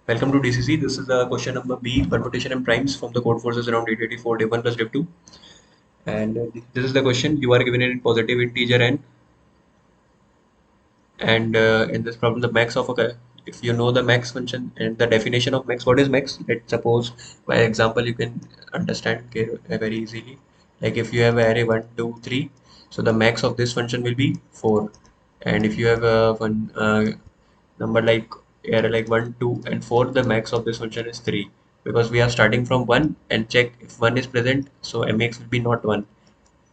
Welcome to DCC. This is the question number B, permutation and primes from the Codeforces around 884, div 1 plus div 2. And this is the question. You are given it in positive integer n. And in this problem, the max of a, if you know the max function and the definition of max, what is max? Let's suppose by example, you can understand very easily. Like if you have array 1, 2, 3, so the max of this function will be 4. And if you have a number like array like 1, 2, and 4, the max of this function is 3 because we are starting from 1 and check if 1 is present, so max will be not 1.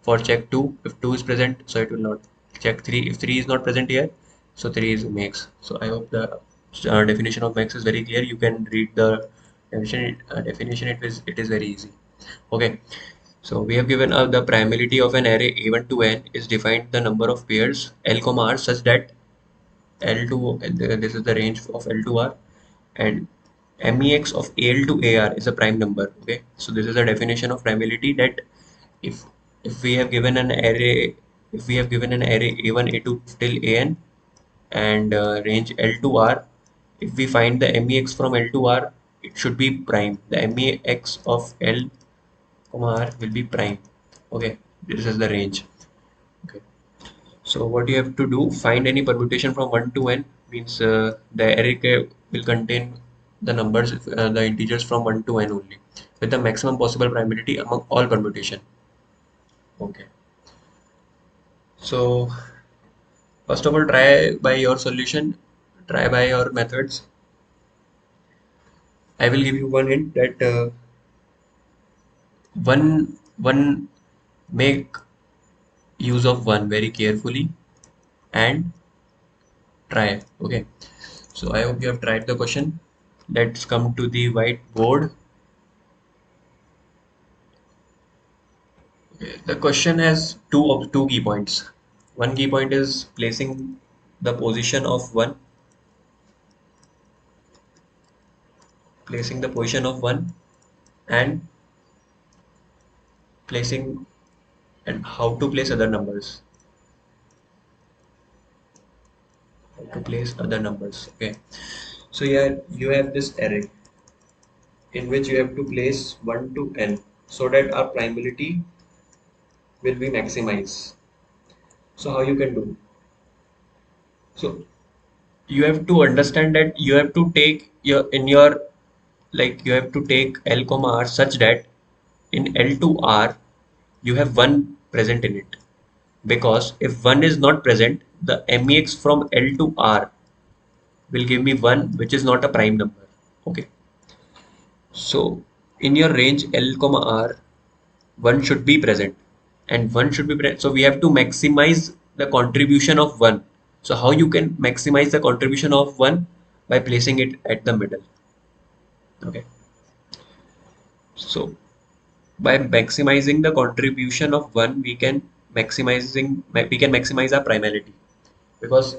For check 2, if 2 is present, so it will not. Check 3, if 3 is not present here, so 3 is max. So I hope the definition of max is very clear. You can read the definition. It is very easy. Okay, so we have given the primality of an array a1 to n is defined the number of pairs l comma r such that L2, this is the range of L to R, and MEX of AL to AR is a prime number. Okay, so this is a definition of primality that if if we have given an array, if we have given an array A1, A2 till AN and range L to R, if we find the MEX from L to R, it should be prime. The MEX of L, R will be prime. Okay, this is the range. Okay. So what you have to do, find any permutation from 1 to n, means the array will contain the numbers, the integers from 1 to n only, with the maximum possible primality among all permutation. Okay. So first of all, try by your solution, try by your methods. I will give you one hint that one make use of one very carefully and try. Okay. So I hope you have tried the question. Let's come to the whiteboard. Okay. The question has two key points. One key point is placing the position of one, and placing and how to place other numbers. Okay. So here you have this array in which you have to place 1 to n so that our primality will be maximized. So how you can do? So you have to understand that you have to take your like you have to take L comma R such that in L to R you have 1 present in it, because if 1 is not present, the MEX from L to R will give me 1, which is not a prime number. Okay, so in your range L comma R, 1 should be present, and 1 should be present, so we have to maximize the contribution of 1. So how you can maximize the contribution of 1? By placing it at the middle. Okay, so by maximizing the contribution of 1, we can maximize our primality, because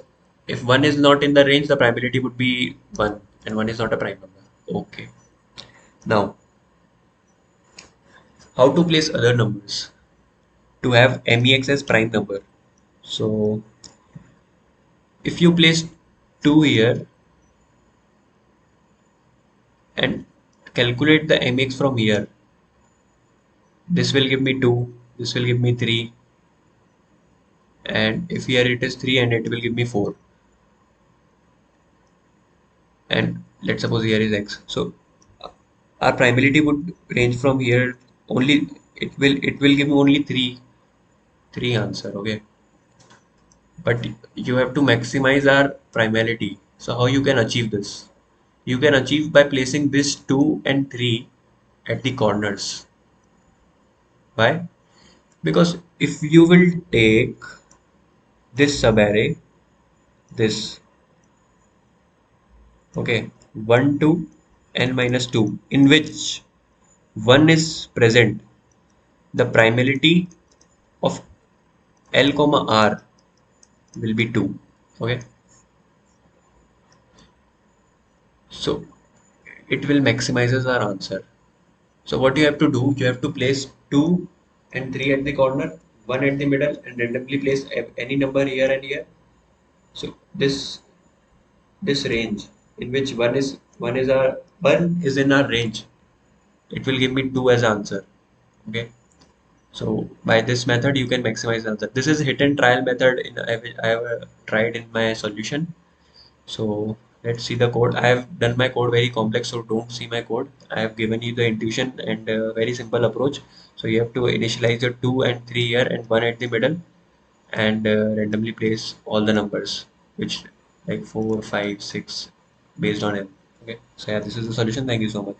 if 1 is not in the range, the primality would be 1, and 1 is not a prime number. Okay, now how to place other numbers to have MEX as prime number? So if you place 2 here and calculate the MEX from here, this will give me 2, this will give me 3, and if here it is 3, and it will give me 4, and let's suppose here is x. So our primality would range from here only, it will give me only three answer. Okay, but you have to maximize our primality. So how you can achieve this? You can achieve by placing this 2 and 3 at the corners. Why? Because if you will take this subarray, this, okay, 1 to n minus 2, in which 1 is present, the primality of L comma R will be 2. Okay, so it will maximizes our answer. So what you have to do, you have to place 2 and 3 at the corner, 1 at the middle, and randomly place any number here and here. So this range in which one is in our range. It will give me two as answer. Okay. So by this method, you can maximize the answer. This is hit and trial method I have tried in my solution. So let's see the code. I have done my code very complex, so don't see my code. I have given you the intuition and very simple approach. So you have to initialize your 2 and 3 here and 1 at the middle, and randomly place all the numbers, which like 4, 5, 6, based on it. Okay. So yeah, this is the solution. Thank you so much.